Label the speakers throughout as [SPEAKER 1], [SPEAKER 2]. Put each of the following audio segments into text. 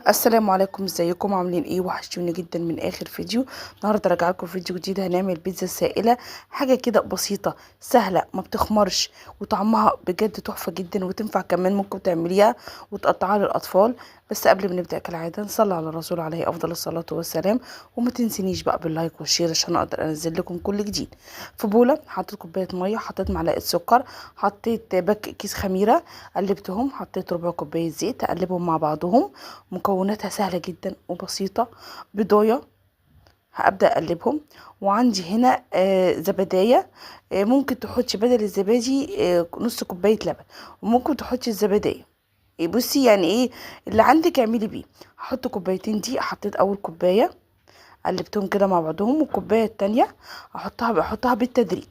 [SPEAKER 1] السلام عليكم، ازيكم عاملين ايه؟ وحشتوني جدا من اخر فيديو. النهارده راجعه لكم فيديو جديد. هنعمل بيتزا سائله، حاجه كده بسيطه سهله ما بتخمرش وطعمها بجد تحفه جدا، وتنفع كمان ممكن تعمليها وتقطعها للاطفال. بس قبل ما نبدا كالعاده نصلي على الرسول عليه افضل الصلاه والسلام، وما تنسينيش بقى باللايك والشير عشان اقدر انزل لكم كل جديد. في بوله حطيت كوبايه ميه، حطيت معلقه سكر، حطيت كيس خميره، قلبتهم، حطيت ربع كوبايه زيت، اقلبهم مع بعضهم. مكوناتها سهلة جدا وبسيطة. بضاية هبدأ أقلبهم، وعندي هنا زبداية. ممكن تحطي بدل الزبادي نص كوباية لبن، وممكن تحطي الزبداية. بصي يعني ايه اللي عندك اعملي بيه. هحط كوبايتين دي، حطيت اول كوباية قلبتهم كده مع بعضهم، والكوباية التانية بحطها بالتدريج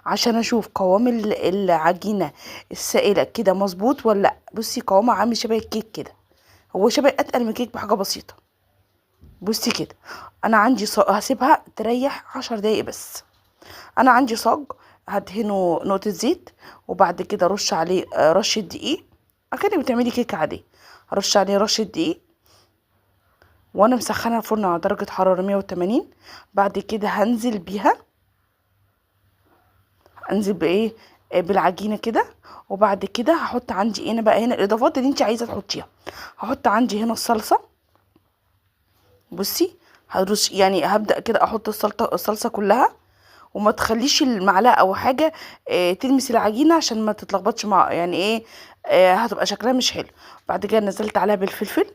[SPEAKER 1] عشان اشوف قوام العجينة السائلة كده مظبوط ولا لا. بصي قوامها عامل شبه الكيك كده، هو شبه اتقل من كيك بحاجه بسيطه. بصي كده، انا عندي هسيبها تريح 10 دقايق بس. انا عندي صاج هدهنه نقطه زيت، وبعد كده رش عليه رشه دقيق، اكنك بتعملي كيكه عاديه. هرش عليه رشه دقيق، وانا مسخنه الفرن على درجه حراره 180. بعد كده انزل بايه؟ بالعجينه كده. وبعد كده هحط عندي هنا بقى، هنا الاضافات اللي انت عايزه تحطيها. هحط عندي هنا الصلصه. بصي هرش يعني هبدأ كده احط الصلصة كلها، وما تخليش المعلقة او حاجة تلمس العجينة عشان ما تتلخبطش مع يعني ايه، هتبقى شكلها مش حلو. بعد كده نزلت عليها بالفلفل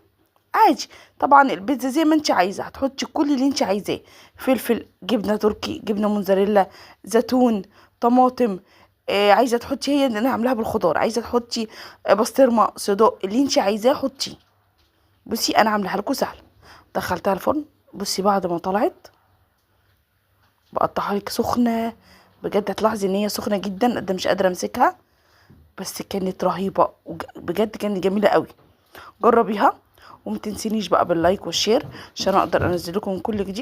[SPEAKER 1] عادي. طبعا البيتزا زي ما انت عايزة هتحطي كل اللي انت عايزاه، فلفل، جبنة تركي، جبنة موتزاريلا، زيتون، طماطم. عايزة تحطي، هي اللي انا عاملاها بالخضار، عايزة تحطي بسطرمة، صدق، اللي انت عايزاه حطيه. بصي انا عاملاها لكم سهله. دخلتها الفرن. بصي بعد ما طلعت بقطعها لك سخنه، بجد هتلاحظي ان هي سخنه جدا، ده مش قادره امسكها. بس كانت رهيبه بجد كانت جميله قوي. جربيها، وما تنسينيش بقى باللايك والشير عشان اقدر انزل لكم كل جديد.